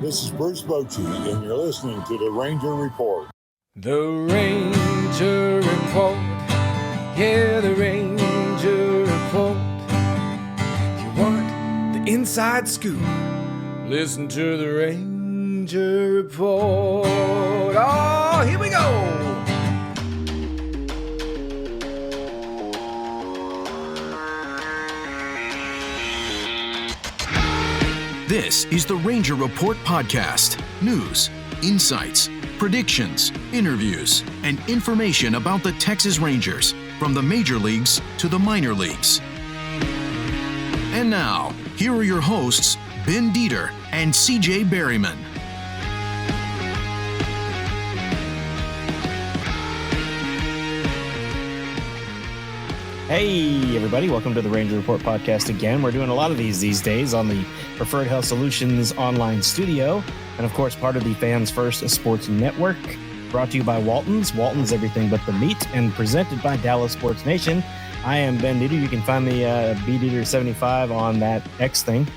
This is Bruce Bochy, and you're listening to the Ranger Report. The Ranger Report, yeah, the Ranger Report. If you want the inside scoop, listen to the Ranger Report. Oh, here we go! This is the Ranger Report podcast. News, insights, predictions, interviews, and information about the Texas Rangers from the major leagues to the minor leagues. And now, here are your hosts, Ben Dieter and CJ Berryman. Hey, everybody. Welcome to the Ranger Report podcast again. We're doing a lot of these days on the Preferred Health Solutions online studio. And, of course, part of the Fans First Sports Network. Brought to you by Walton's. Walton's Everything But the Meat. And presented by Dallas Sports Nation. I am Ben Dieter. You can find me BDieter75 on that X thing.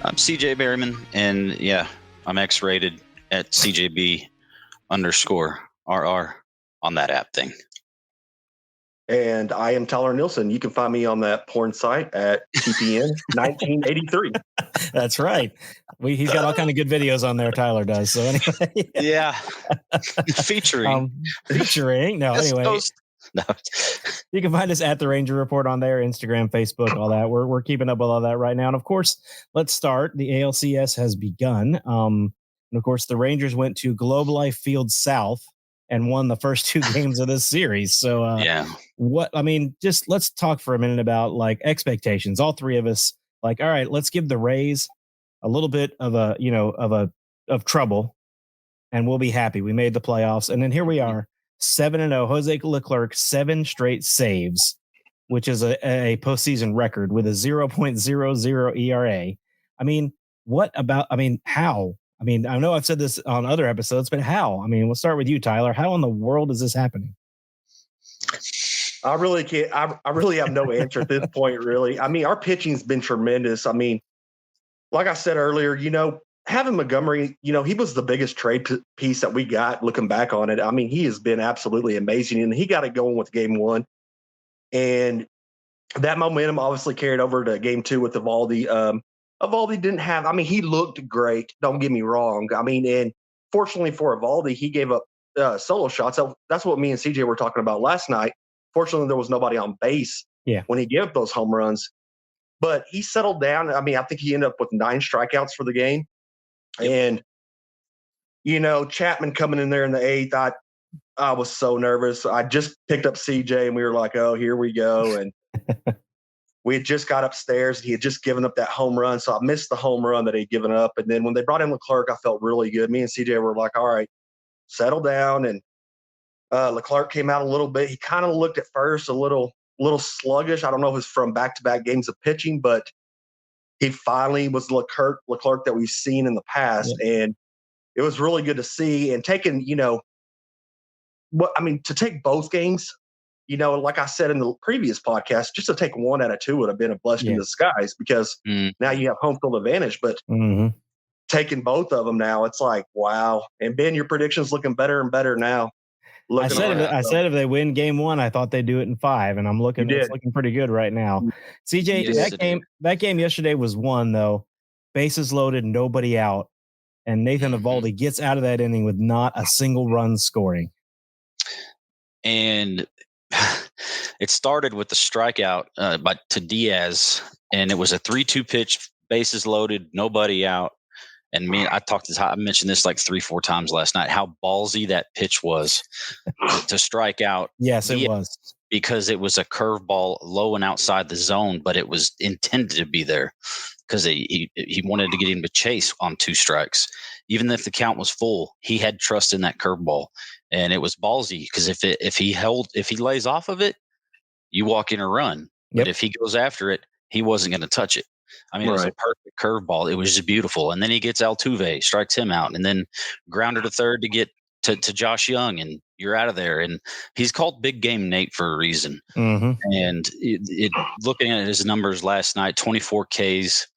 I'm CJ Berryman. And, yeah, I'm X-rated at CJB_RR on that app thing. And I am Tyler Nielsen. You can find me on that porn site at TPN 1983. That's right. He's got all kind of good videos on there, Tyler does. So anyway. Yeah. Featuring. No, anyway. No. You can find us at the Ranger Report on there, Instagram, Facebook, all that. We're keeping up with all that right now. And of course, let's start. The ALCS has begun. And of course, the Rangers went to Globe Life Field South and won the first two games of this series. So, just let's talk for a minute about like expectations. All three of us, like, all right, let's give the Rays a little bit of trouble, and we'll be happy. We made the playoffs, and then here we are, 7-0. Jose Leclerc, 7 straight saves, which is a postseason record with a 0.00 ERA. How? I know I've said this on other episodes, but how? We'll start with you, Tyler. How in the world is this happening? I really can't. I really have no answer at this point, really. Our pitching's been tremendous. Like I said earlier, having Montgomery, he was the biggest trade piece that we got looking back on it. He has been absolutely amazing, and he got it going with game one. And that momentum obviously carried over to game two with Evaldi. Evaldi didn't have, he looked great. Don't get me wrong. And fortunately for Evaldi, he gave up solo shots. That's what me and CJ were talking about last night. Fortunately, there was nobody on base when he gave up those home runs. But he settled down. I think he ended up with 9 strikeouts for the game. Yep. And, Chapman coming in there in the 8th, I was so nervous. I just picked up CJ, and we were like, oh, here we go. And we had just got upstairs. He had just given up that home run, so I missed the home run that he'd given up. And then when they brought in Leclerc, I felt really good. Me and CJ were like, all right, settle down. And Leclerc came out a little bit. He kind of looked at first a little sluggish. I don't know if it's from back-to-back games of pitching, but he finally was Leclerc that we've seen in the past. Yeah. And it was really good to see. And taking, to take both games, like I said in the previous podcast, just to take 1 out of 2 would have been a blessing in disguise because now you have home field advantage. But taking both of them now, it's like, wow. And Ben, your prediction's looking better and better now. I said if they win game 1, I thought they'd do it in 5, and it's looking pretty good right now. CJ, that game yesterday was won though, bases loaded, nobody out, and Nathan Evaldi gets out of that inning with not a single run scoring. And it started with the strikeout to Diaz, and it was a 3-2 pitch, bases loaded, nobody out. And I mentioned this like 3-4 times last night, how ballsy that pitch was to strike out. Yes, it was. Because it was a curveball low and outside the zone, but it was intended to be there because he wanted to get him to chase on 2 strikes. Even if the count was full, he had trust in that curveball. And it was ballsy because if he lays off of it, you walk in a run. But if he goes after it, he wasn't going to touch it. It was a perfect curveball. It was just beautiful. And then he gets Altuve, strikes him out, and then grounded to third to get to Josh Young, and you're out of there. And he's called Big Game Nate for a reason. And looking at his numbers last night, 24 Ks,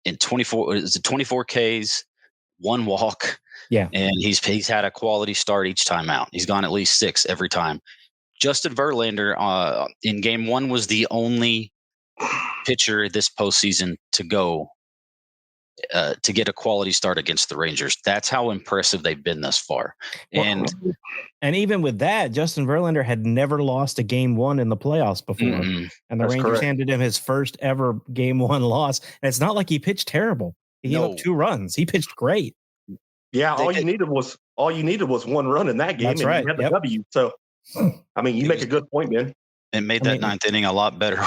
in 24 Ks, 1 walk. Yeah. And he's had a quality start each time out. He's gone at least 6 every time. Justin Verlander in game 1 was the only pitcher this postseason to go to get a quality start against the Rangers. That's how impressive they've been thus far. And even with that, Justin Verlander had never lost a game 1 in the playoffs before. And the That's Rangers correct. handed him his first ever game 1 loss. And it's not like he pitched terrible. He gave up 2 runs. He pitched great. Yeah, all you needed was 1 run in that game. That's and right. You had the W. So, I mean, you make a good point, man. It made that 9th inning a lot better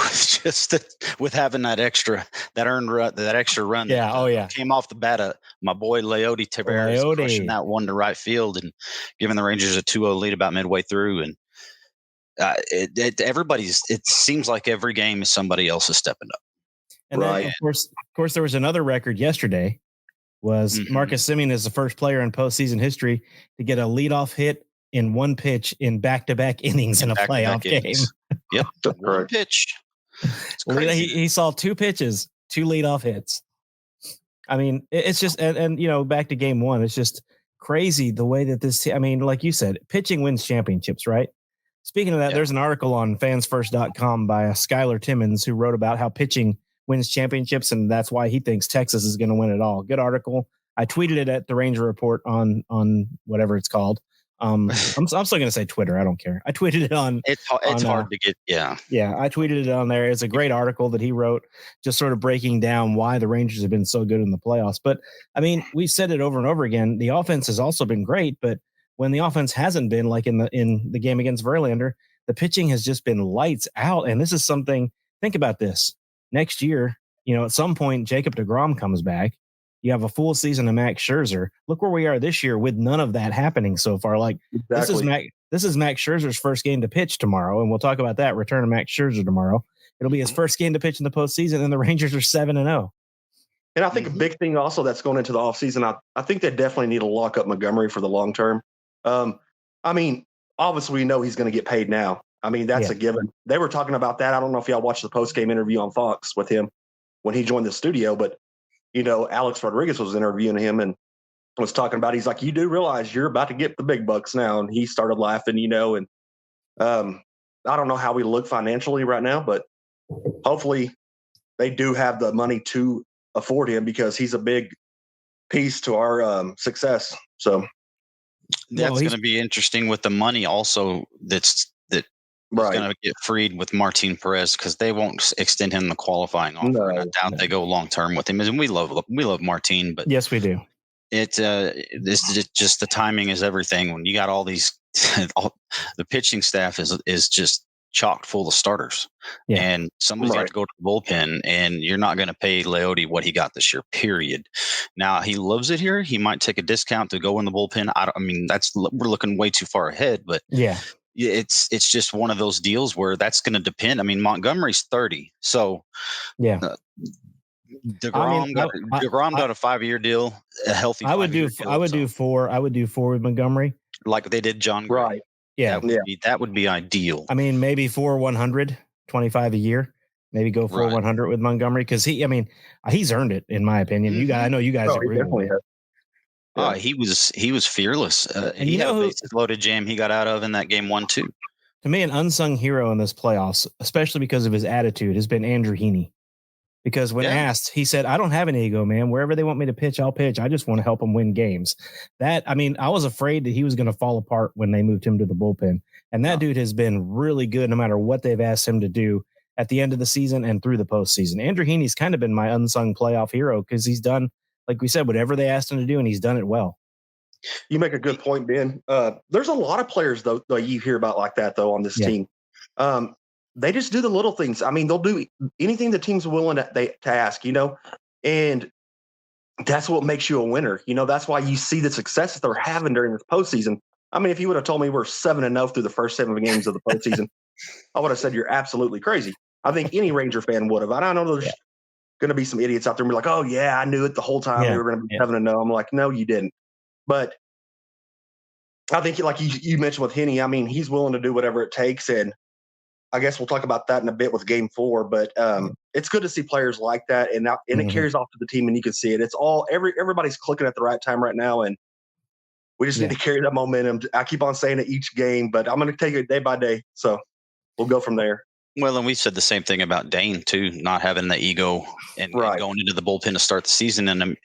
with having that extra run. Yeah. Came off the bat. My boy Leody Tavares crushing that one to right field and giving the Rangers a 2-0 lead about midway through. And it seems like every game is somebody else is stepping up. And then, of course, there was another record yesterday. Was Marcus Semien is the first player in postseason history to get a leadoff hit in 1 pitch in back-to-back innings in a playoff game. Yep, 1 pitch. He saw 2 pitches, 2 leadoff hits. I mean, it's just and back to game 1. It's just crazy the way that this. I mean, like you said, pitching wins championships, right? Speaking of that, there's an article on fansfirst.com by Skylar Timmons who wrote about how pitching wins championships, and that's why he thinks Texas is going to win it all. Good article. I tweeted it at the Ranger Report on whatever it's called. I'm still going to say Twitter. I don't care. I tweeted it on. It's hard to get. Yeah. I tweeted it on there. It's a great article that he wrote, just sort of breaking down why the Rangers have been so good in the playoffs. But I mean, we've said it over and over again. The offense has also been great, but when the offense hasn't been, like in the game against Verlander, the pitching has just been lights out. And this is something. Think about this. Next year, at some point, Jacob deGrom comes back. You have a full season of Max Scherzer. Look where we are this year with none of that happening so far. Like exactly. This is Max Scherzer's first game to pitch tomorrow, and we'll talk about that. Return of Max Scherzer tomorrow. It'll be his first game to pitch in the postseason, and the Rangers are 7-0. And I think a big thing also that's going into the offseason, I think they definitely need to lock up Montgomery for the long term. I mean, obviously we know he's going to get paid now. I mean, that's a given. They were talking about that. I don't know if y'all watched the post-game interview on Fox with him when he joined the studio, but, Alex Rodriguez was interviewing him and was talking about, he's like, you do realize you're about to get the big bucks now. And he started laughing, and I don't know how we look financially right now, but hopefully they do have the money to afford him because he's a big piece to our success. So that's going to be interesting with the money also that's going to get freed with Martin Perez because they won't extend him the qualifying offer. And I doubt they go long term with him. And we love Martin, but yes, we do. This is just the timing is everything. When you got all these, the pitching staff is just chock full of starters, and somebody's got to go to the bullpen, and you're not going to pay Leody what he got this year. Period. Now he loves it here. He might take a discount to go in the bullpen. I mean, we're looking way too far ahead, but it's just one of those deals where that's going to depend. I mean, Montgomery's 30, so DeGrom got a 5-year deal, a healthy. I would do 4 with Montgomery, like they did John Gray. Right. Yeah, that would be ideal. I mean, maybe 125 a year. Maybe go 100 with Montgomery because he's earned it in my opinion. I know you guys agree. Definitely have. Oh, he was fearless. And he had a bases loaded jam he got out of in that game 1 too. To me, an unsung hero in this playoffs, especially because of his attitude, has been Andrew Heaney. Because when asked, he said, "I don't have an ego, man. Wherever they want me to pitch, I'll pitch. I just want to help them win games." I was afraid that he was going to fall apart when they moved him to the bullpen. And that dude has been really good no matter what they've asked him to do at the end of the season and through the postseason. Andrew Heaney's kind of been my unsung playoff hero because he's done, like we said, whatever they asked him to do, and he's done it well. You make a good point, Ben. There's a lot of players, though, you hear about like that, though, on this team. They just do the little things. I mean, they'll do anything the team's willing to ask, and that's what makes you a winner. That's why you see the success that they're having during this postseason. I mean, if you would have told me we're 7-0 through the first 7 games of the postseason, I would have said you're absolutely crazy. I think any Ranger fan would have. I know there's going to be some idiots out there and be like, "Oh yeah, I knew it the whole time we were going to be 7-0." I'm like, no, you didn't. But I think, like you mentioned with Heaney, I mean, he's willing to do whatever it takes, and I guess we'll talk about that in a bit with Game 4. But it's good to see players like that, and it carries off to the team, and you can see it. It's all everybody's clicking at the right time right now, and we just need to carry that momentum. I keep on saying it each game, but I'm going to take it day by day. So we'll go from there. Well, and we said the same thing about Dane too, not having the ego and going into the bullpen to start the season. And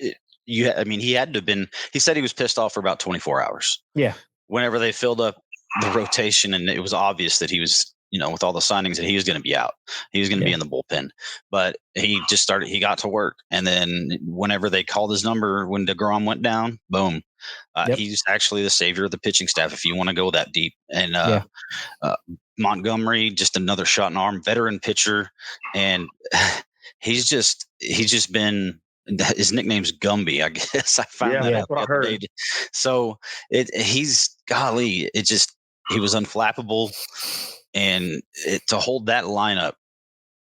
he had to have been. He said he was pissed off for about 24 hours. Yeah. Whenever they filled up the rotation, and it was obvious that he was, with all the signings, that he was going to be out. He was going to be in the bullpen. But he just started. He got to work, and then whenever they called his number when DeGrom went down, boom. He's actually the savior of the pitching staff, if you want to go that deep. And Montgomery, just another shot in arm, veteran pitcher, and he's just been. His nickname's Gumby, I guess. I found that out the other day. So he was unflappable, and to hold that lineup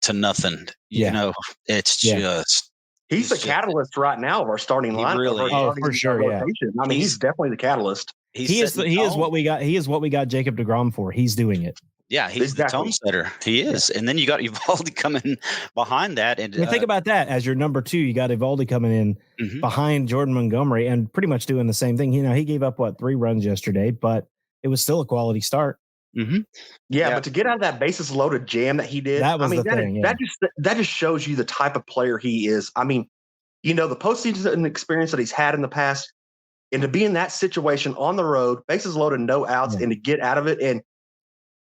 to nothing, it's just. He's the catalyst right now of our starting lineup. Really, for sure. Yeah. I mean, he's definitely the catalyst. He is what we got. He is what we got Jacob DeGrom for. He's doing it. Yeah, he's the tone setter. He is. And then you got Evaldi coming behind that. And think about that. As your number 2, you got Evaldi coming in behind Jordan Montgomery and pretty much doing the same thing. He gave up 3 runs yesterday, but it was still a quality start. Mm-hmm. Yeah, but to get out of that bases loaded jam that he did, that just shows you the type of player he is. I mean, the postseason experience that he's had in the past, and to be in that situation on the road, bases loaded, no outs, and to get out of it. And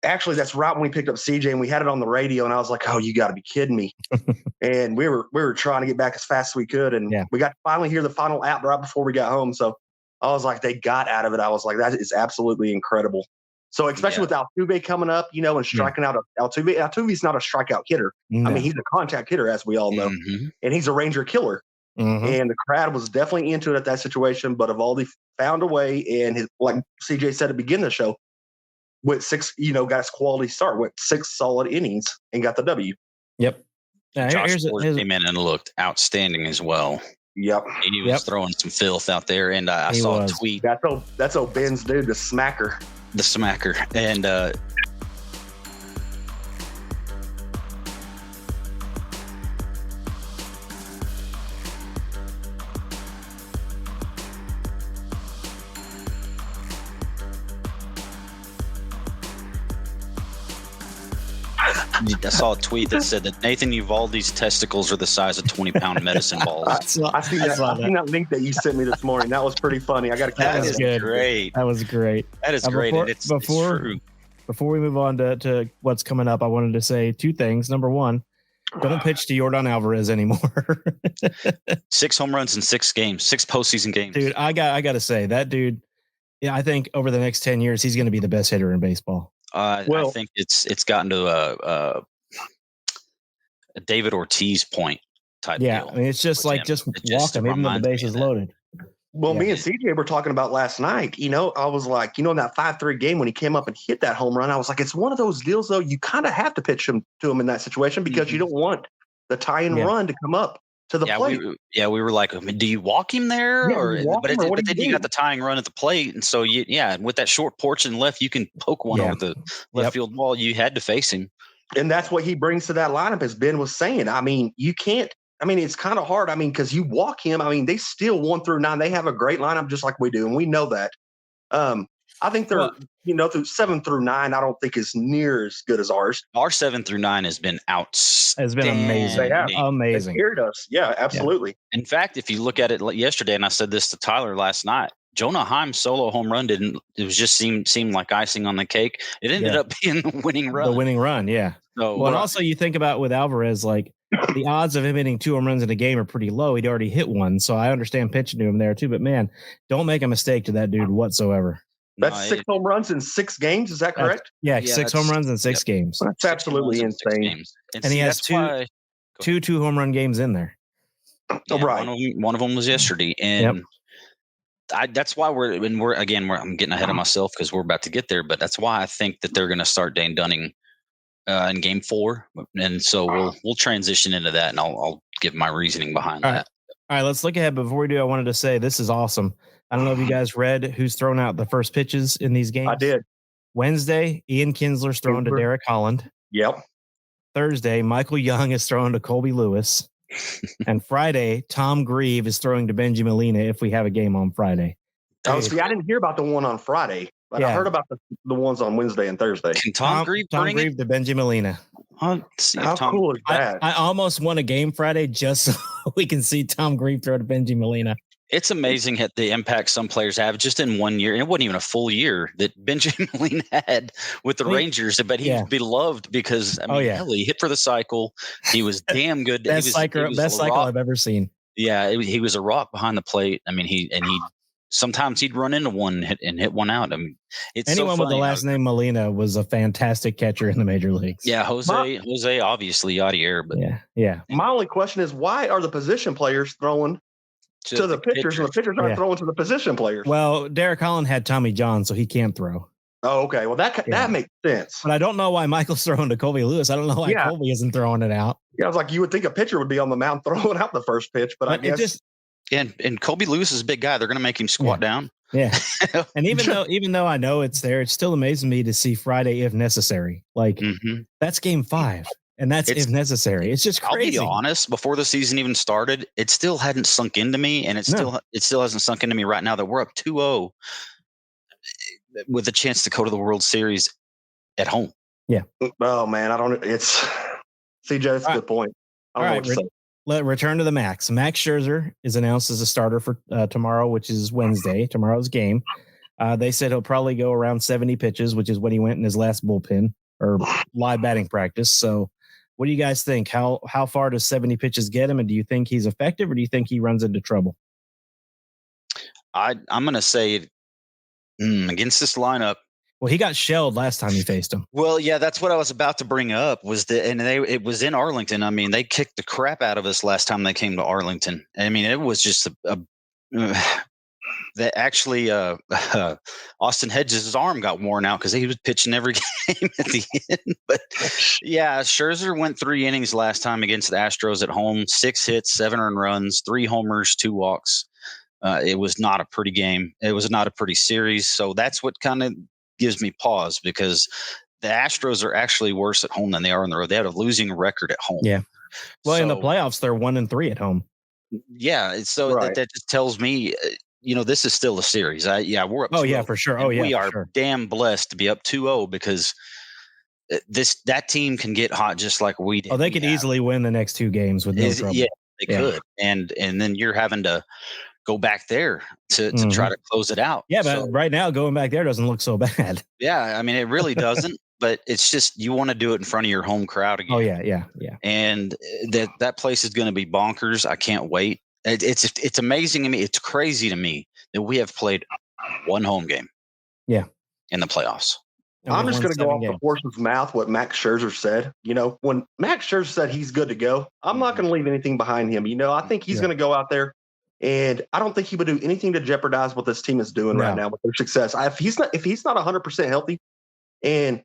actually, that's right when we picked up CJ and we had it on the radio, and I was like, "Oh, you got to be kidding me!" And we were trying to get back as fast as we could, and we got to finally hear the final out right before we got home. So I was like, they got out of it. I was like, that is absolutely incredible. So especially with Altuve coming up, and striking out Altuve. Altuve's not a strikeout hitter. No. I mean, he's a contact hitter, as we all know, and he's a Ranger killer. And the crowd was definitely into it at that situation, but Evaldi found a way, and like CJ said at the beginning of the show, went 6, got his quality start, went 6 solid innings and got the W. Yep. Josh Ford came in and looked outstanding as well. Yep. He was throwing some filth out there, and I saw a tweet. That's old Ben's dude, the smacker. The smacker. And I saw a tweet that said that Nathan Uvalde's testicles are the size of 20-pound medicine balls. I seen that link that you sent me this morning. That was pretty funny. I got to. That is great. That was great. That is great. It's true. Before we move on to what's coming up, I wanted to say 2 things. Number 1, don't pitch to Yordan Alvarez anymore. 6 home runs in 6 games, 6 postseason games. Dude, I got to say that dude. Yeah, I think over the next 10 years, he's going to be the best hitter in baseball. I think it's gotten to a David Ortiz point type deal. Yeah, I mean, it's just like just walk him, even though the base is loaded. Well, me and CJ were talking about last night. I was like, in that 5-3 game when he came up and hit that home run, I was like, it's one of those deals, though. You kind of have to pitch to him in that situation because you don't want the tie-in run to come up to the plate. We were like, do you walk him there? But then you got the tying run at the plate. And so, with that short porch and left, you can poke one over the left field wall. You had to face him. And that's what he brings to that lineup, as Ben was saying. I mean, you can't – I mean, it's kind of hard. I mean, because you walk him. I mean, they still 1 through 9. They have a great lineup just like we do, and we know that. I think they're, through 7 through 9, I don't think is near as good as ours. Our 7 through 9 has been outstanding. Has been amazing. They have. Amazing. They scared us. Yeah, absolutely. Yeah. In fact, if you look at it yesterday, and I said this to Tyler last night, Jonah Heim's solo home run seemed like icing on the cake. It ended up being the winning run. The winning run, yeah. So, and also you think about with Alvarez, like the odds of him hitting 2 home runs in a game are pretty low. He'd already hit 1, so I understand pitching to him there too. But man, don't make a mistake to that dude whatsoever. That's 6 home runs in 6 games. Is that correct? Yeah, 6 home runs in 6 games. That's absolutely insane. And he has two 2 home run games in there. Oh, right. One of them was yesterday, and that's why I'm getting ahead of myself because we're about to get there. But that's why I think that they're going to start Dane Dunning in Game 4, and so we'll transition into that, and I'll give my reasoning behind that. All right, let's look ahead. Before we do, I wanted to say this is awesome. I don't know if you guys read who's thrown out the first pitches in these games. I did. Wednesday, Ian Kinsler's thrown to Derek Holland. Yep. Thursday, Michael Young is throwing to Colby Lewis. And Friday, Tom Grieve is throwing to Benji Molina if we have a game on Friday. Oh, see, I didn't hear about the one on Friday, but I Yeah. heard about the ones on Wednesday and Thursday. Can Tom Grieve Tom bring Grieve to Benji Molina. Let's see if How Tom, cool is that? I almost won a game Friday just so we can see Tom Grieve throw to Benji Molina. It's amazing at the impact some players have just in 1 year. And it wasn't even a full year that Benji Molina had with the Rangers, but he was beloved because, hell, he hit for the cycle. He was damn good. Best cycle I've ever seen. Yeah, he was a rock behind the plate. I mean, he sometimes he'd run into one and hit one out. I mean, it's anyone with the last name Molina was a fantastic catcher in the major leagues. Yeah, Jose, obviously Yadier, but yeah. My only question is, why are the position players throwing to the pitchers and the pitchers aren't throwing to the position players? Well, Derek Holland had Tommy John, so he can't throw. Oh, okay. Well, that makes sense. But I don't know why Michael's throwing to Colby Lewis. I don't know why Colby isn't throwing it out. Yeah, I was like, you would think a pitcher would be on the mound throwing out the first pitch, but I guess. And Colby Lewis is a big guy. They're going to make him squat down. Yeah. And even though I know it's there, it's still amazing me to see Friday if necessary. Like that's game 5. And that's if necessary. It's just crazy. I'll be honest, before the season even started, it still hadn't sunk into me, and it still hasn't sunk into me right now that we're up 2-0 with a chance to go to the World Series at home. Yeah. Oh man, CJ, that's a good point. I don't know what to say. Let return to the Max. Max Scherzer is announced as a starter for tomorrow, which is Wednesday, tomorrow's game. They said he'll probably go around 70 pitches, which is when he went in his last bullpen or live batting practice. So what do you guys think? How far does 70 pitches get him? And do you think he's effective or do you think he runs into trouble? I'm going to say against this lineup. Well, he got shelled last time he faced him. Well, yeah, that's what I was about to bring up it was in Arlington. I mean, they kicked the crap out of us last time they came to Arlington. I mean, it was just that actually Austin Hedges' arm got worn out because he was pitching every game at the end. But yeah, Scherzer went 3 innings last time against the Astros at home, 6 hits, 7 earned runs, 3 homers, 2 walks. It was not a pretty game. It was not a pretty series. So that's what kind of gives me pause because the Astros are actually worse at home than they are on the road. They had a losing record at home. Yeah. Well, in the playoffs, they're 1-3 at home. Yeah. So that just tells me, this is still a series. We're up. Oh, yeah, for sure. Oh, yeah. We are damn blessed to be up 2-0 because that team can get hot just like we did. Oh, they could easily win the next 2 games with no trouble. Yeah, they could. And then you're having to go back there to try to close it out. Yeah, but right now going back there doesn't look so bad. Yeah, I mean, it really doesn't. But it's just you want to do it in front of your home crowd again. Oh, yeah. And that place is going to be bonkers. I can't wait. It's amazing to me. It's crazy to me that we have played 1 home game. Yeah, in the playoffs. I'm just going to go off the horse's mouth what Max Scherzer said. When Max Scherzer said he's good to go, I'm not going to leave anything behind him. I think he's going to go out there. And I don't think he would do anything to jeopardize what this team is doing right now with their success. If he's not 100% healthy, and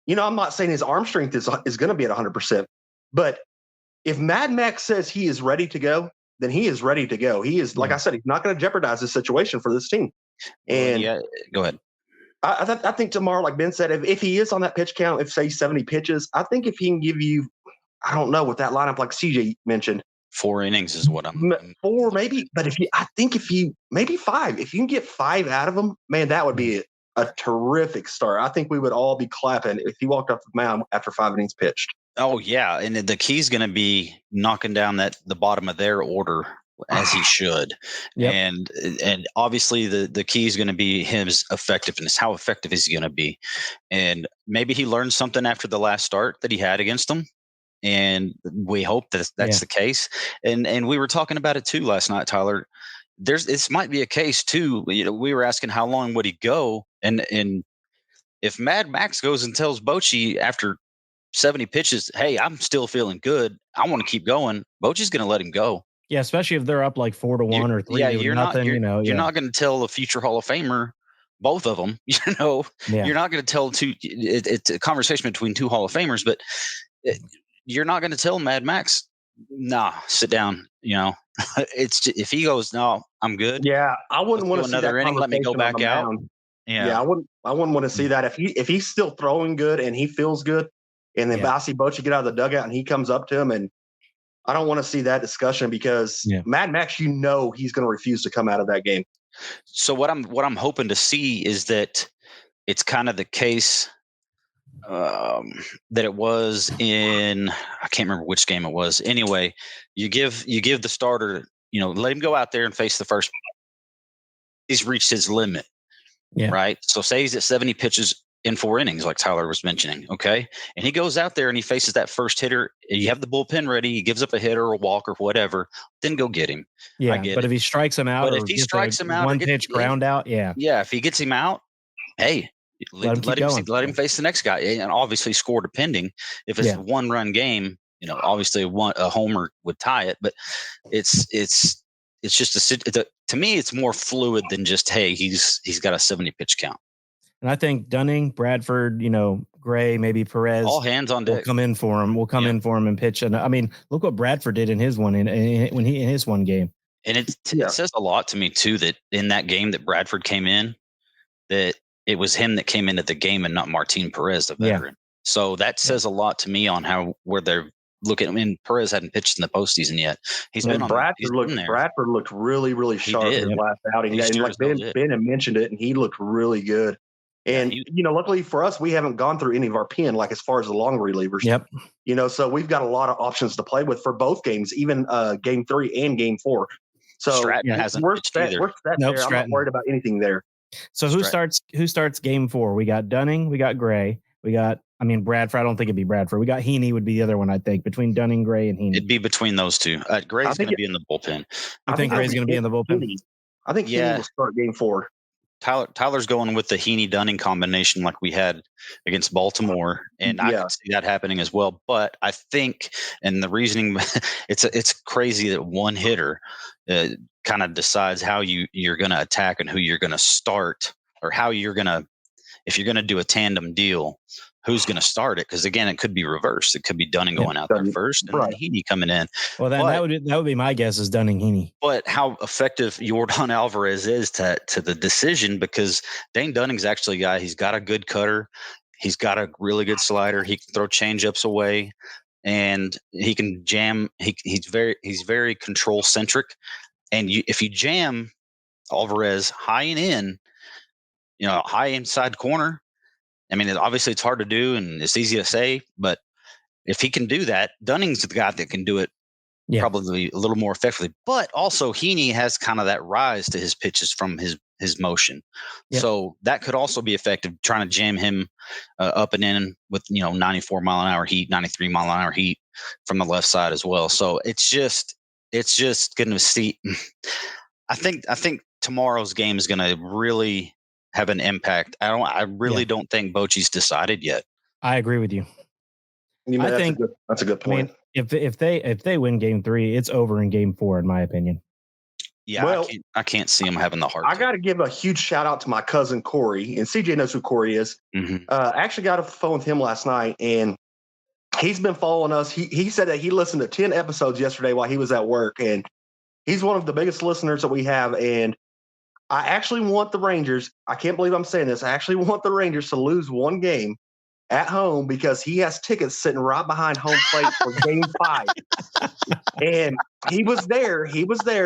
I'm not saying his arm strength is going to be at 100%, but if Mad Max says he is ready to go, then he is ready to go. He is, like I said, he's not going to jeopardize the situation for this team. And go ahead. I think tomorrow, like Ben said, if he is on that pitch count, if say 70 pitches, I think if he can give you, I don't know, with that lineup like CJ mentioned, 4 innings is what I'm 4 maybe, but maybe 5. If you can get 5 out of him, man, that would be a terrific start. I think we would all be clapping if he walked off the mound after 5 innings pitched. Oh yeah, and the key's going to be knocking down the bottom of their order as he should. Yep. And obviously the key is going to be his effectiveness. How effective is he going to be? And maybe he learned something after the last start that he had against them. And we hope that that's the case. And we were talking about it too last night, Tyler. This might be a case too. We were asking how long would he go, and if Mad Max goes and tells Bochy after 70 pitches, hey, I'm still feeling good, I want to keep going, Bochy's going to let him go. Yeah, especially if they're up like 4-1 or 3. You're nothing. You're not going to tell a future Hall of Famer, both of them. You're not going to tell two. It's a conversation between 2 Hall of Famers, but you're not going to tell Mad Max, nah, sit down. It's if he goes, no, I'm good. Yeah, I wouldn't want to see another inning. Let me go back out. Yeah, I wouldn't want to see that if he's still throwing good and he feels good. And then I see Bochy get out of the dugout and he comes up to him, and I don't want to see that discussion because Mad Max, he's going to refuse to come out of that game. So what I'm hoping to see is that it's kind of the case that it was in, I can't remember which game it was. Anyway, you give the starter, let him go out there and face the first. He's reached his limit, right? So say he's at 70 pitches in 4 innings, like Tyler was mentioning, okay? And he goes out there and he faces that first hitter. You have the bullpen ready. He gives up a hit or a walk or whatever. Then go get him. Yeah, if he strikes him out, but if he strikes him out, one pitch ground out, if he gets him out, hey, let him face the next guy, and obviously score depending. If it's a 1-run game, obviously a homer would tie it. But it's just to me, it's more fluid than just, hey, he's got a 70 pitch count. And I think Dunning, Bradford, Gray, maybe Perez, all hands on deck. Will come in for him. We'll come in for him and pitch. And I mean, look what Bradford did in his one in his one game. And it says a lot to me too that in that game that Bradford came in, that it was him that came into the game and not Martin Perez, the veteran. So that says a lot to me on where they're looking. I mean, Perez hadn't pitched in the postseason yet. Bradford looked really, really sharp in his last outing. And like Ben had mentioned it, and he looked really good. And, luckily for us, we haven't gone through any of our pen, like as far as the long relievers. Yep. So we've got a lot of options to play with for both games, even game 3 and game 4. So Stratton hasn't pitched either. We're set there. I'm not worried about anything there. So who starts game 4? We got Dunning, we got Gray, we got, Bradford. I don't think it'd be Bradford. We got Heaney would be the other one, I think, between Dunning, Gray, and Heaney. It'd be between those two. Gray's going to be in the bullpen. I think Gray's going to be in the bullpen? I think Heaney will start game 4. Tyler's going with the Heaney-Dunning combination like we had against Baltimore, and I can see that happening as well. But I think, and the reasoning, it's crazy that one hitter kind of decides how you're going to attack and who you're going to start, or how you're going to, if you're going to do a tandem deal, who's going to start it? Because again, it could be reversed. It could be Dunning going out there first and then Heaney coming in. Well, that would be my guess is Dunning, Heaney. But how effective Yordan Alvarez is to the decision, because Dane Dunning's actually a guy. He's got a good cutter. He's got a really good slider. He can throw changeups away, and he can jam. He's very control centric. And if you jam Alvarez high and in, high inside corner. Obviously it's hard to do and it's easy to say, but if he can do that, Dunning's the guy that can do it probably a little more effectively. But also Heaney has kind of that rise to his pitches from his motion. Yep. So that could also be effective, trying to jam him up and in with, 94 mile an hour heat, 93 mile an hour heat from the left side as well. So it's just going to see. I think tomorrow's game is going to really have an impact. I really don't think Bochy's decided yet. I agree with you. I think that's a good point. If they win game 3, it's over in game 4, in my opinion. Yeah, well, I can't see him having the heart. I got to give a huge shout out to my cousin Corey, and CJ knows who Corey is. Mm-hmm. I actually got off the phone with him last night, and he's been following us. He said that he listened to 10 episodes yesterday while he was at work, and he's one of the biggest listeners that we have. And I actually want the Rangers. I can't believe I'm saying this. I actually want the Rangers to lose one game at home because he has tickets sitting right behind home plate for game 5. And he was there.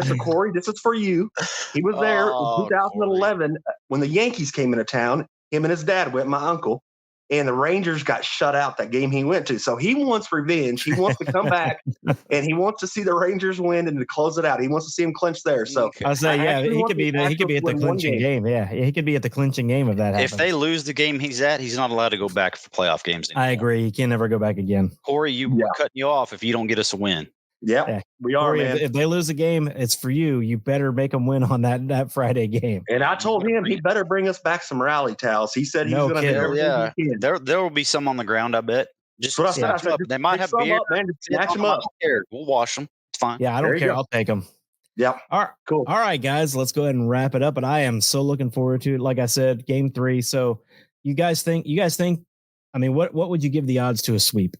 So Corey, this is for you. He was there in 2011 Corey. When the Yankees came into town. Him and his dad went, my uncle. And the Rangers got shut out that game he went to. So he wants revenge. He wants to come back, and he wants to see the Rangers win and to close it out. He wants to see them clinch there. So I say, he could be at the clinching game. Yeah, he could be at the clinching game if that happens. If they lose the game he's at, he's not allowed to go back for playoff games anymore. I agree. He can never go back again. Corey, we're cutting you off if you don't get us a win. Yeah, we are, Corey, man. If they lose the game, it's for you. You better make them win on that Friday game. And I told him he better bring us back some rally towels. He said he's going to do everything he can. There will be some on the ground, I bet. Just what I said. They might have beer. Snatch them up. We'll wash them. It's fine. Yeah, I don't care. I'll take them. Yep. All right. Cool. All right, guys, let's go ahead and wrap it up. And I am so looking forward to it. Like I said, game 3. So you guys think, what would you give the odds to a sweep?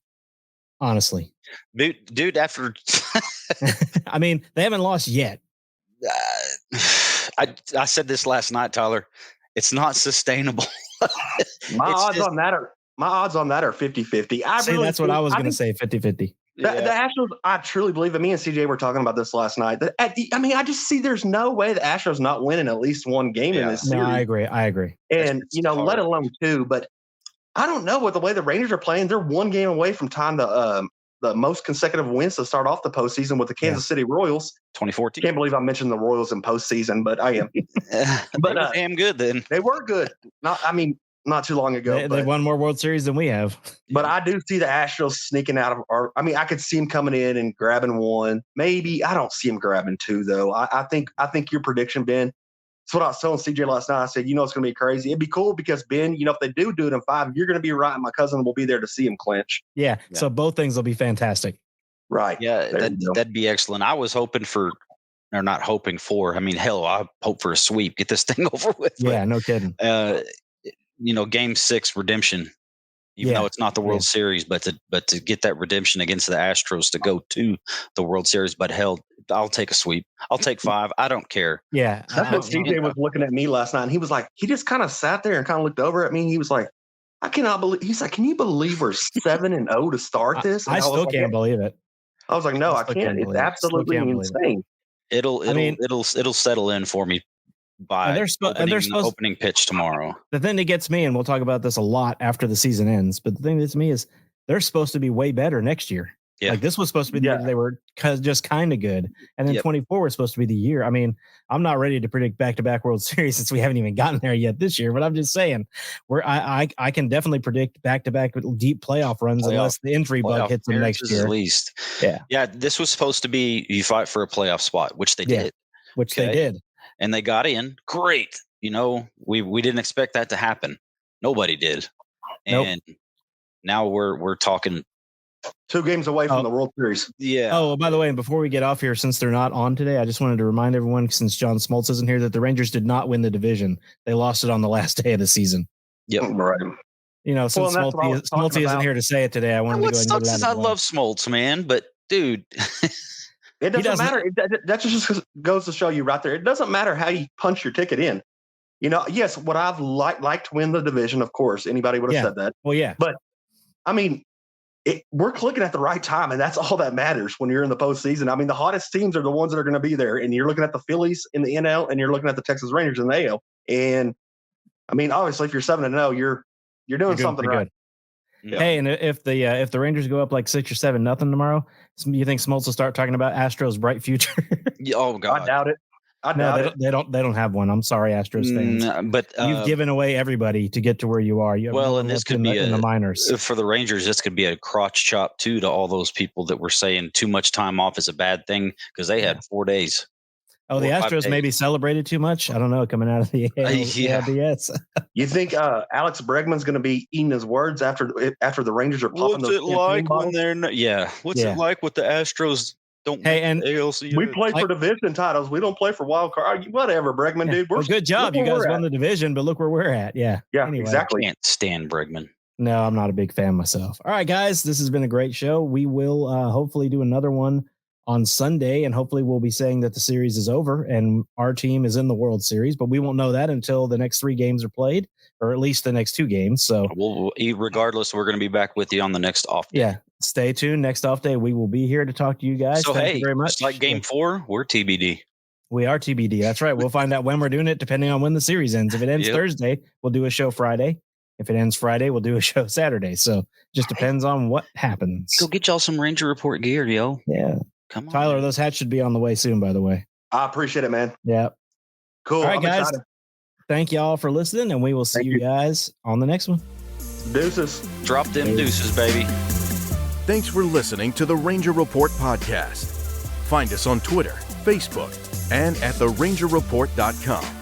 Honestly, dude, after they haven't lost yet. I said this last night, Tyler. It's not sustainable. My odds on that my odds on that are 50-50. That's what I was going to say, 50-50. The Astros, I truly believe it. Me and CJ were talking about this last night. I just see there's no way the Astros not winning at least one game in this series. No, I agree. And, let alone two. But I don't know, with the way the Rangers are playing, they're one game away from tying the most consecutive wins to start off the postseason with the Kansas City Royals. 2014. Can't believe I mentioned the Royals in postseason, but I am. But they were damn good then. They were good. Not too long ago. They won more World Series than we have. But I do see the Astros sneaking out of I could see them coming in and grabbing one. Maybe I don't see them grabbing two, though. I think your prediction, Ben, that's what I was telling CJ last night. I said, it's going to be crazy. It'd be cool because, Ben, if they do it in 5, you're going to be right. And my cousin will be there to see him clinch. Yeah. So both things will be fantastic. Right. Yeah, that'd be excellent. I was hoping for, or not hoping for, hell, I hope for a sweep. Get this thing over with. Yeah, no kidding. Game 6 redemption, even though it's not the World Series, but to get that redemption against the Astros to go to the World Series. But hell, I'll take a sweep. I'll take 5. I don't care. Yeah. That's what CJ was looking at me last night. And he was like, he just kind of sat there and kind of looked over at me. And he was like, I cannot believe. He's like, can you believe we're 7-0 to start this? And I still can't believe it. I was like, no, I can't. It's absolutely insane. It'll settle in for me by opening pitch tomorrow. The thing that gets me, and we'll talk about this a lot after the season ends, but the thing that gets me is they're supposed to be way better next year. Yeah. Like this was supposed to be the year they were just kind of good. And then 24 was supposed to be the year. I'm not ready to predict back-to-back World Series since we haven't even gotten there yet this year, but I'm just saying I can definitely predict back-to-back deep playoff runs unless the injury bug hits them next year. At least. Yeah. Yeah. This was supposed to be you fight for a playoff spot, which they did. They did. And they got in. Great. We didn't expect that to happen. Nobody did. And now we're talking 2 games away from the World Series. Yeah. Oh, by the way, and before we get off here, since they're not on today, I just wanted to remind everyone, since John Smoltz isn't here, that the Rangers did not win the division. They lost it on the last day of the season. Yep. Right. Since Smoltz isn't here to say it today, I wanted to go ahead and get it out of the way. I love Smoltz, man, but dude. It doesn't matter. That just goes to show you right there. It doesn't matter how you punch your ticket in. Yes, would I've liked to win the division, of course. Anybody would have said that. Well, yeah. But, we're clicking at the right time, and that's all that matters when you're in the postseason. The hottest teams are the ones that are going to be there, and you're looking at the Phillies in the NL, and you're looking at the Texas Rangers in the AL. And, obviously, if you're 7-0, you're doing something right. Yeah. Hey, and if the Rangers go up like 6 or 7-0 tomorrow, you think Smoltz will start talking about Astros' bright future? Oh God, I doubt it. They don't have one. I'm sorry, Astros fans. But you've given away everybody to get to where you are. And this could be in the minors for the Rangers. This could be a crotch chop too to all those people that were saying too much time off is a bad thing because they had 4 days. Oh, the Astros maybe celebrated too much. I don't know. Coming out of the ALCS. You think Alex Bregman's going to be eating his words after the Rangers are popping? What's it like when they're What's it like with the Astros? And ALCS? We play for division titles. We don't play for wild card. Whatever, Bregman, dude. Good job. You guys won the division, but look where we're at. Yeah. Yeah. Anyway. Exactly. I can't stand Bregman. No, I'm not a big fan myself. All right, guys, this has been a great show. We will hopefully do another one on Sunday, and hopefully we'll be saying that the series is over and our team is in the World Series, but we won't know that until the next 3 games are played, or at least the next 2 games. So regardless, we're going to be back with you on the next off day. Yeah. Stay tuned. Next off day, we will be here to talk to you guys. So, Thank you very much. It's like game 4, we're TBD. We are TBD. That's right. We'll find out when we're doing it, depending on when the series ends. If it ends Thursday, we'll do a show Friday. If it ends Friday, we'll do a show Saturday. So just depends on what happens. Go get y'all some Ranger Report gear, yo. Yeah. Come on, Tyler, those hats should be on the way soon, by the way. I appreciate it, man. Yeah. Cool. All right, I'm guys. excited. Thank y'all for listening, and we will see you guys on the next one. Deuces. Drop them deuces, baby. Thanks for listening to the Ranger Report podcast. Find us on Twitter, Facebook, and at therangerreport.com.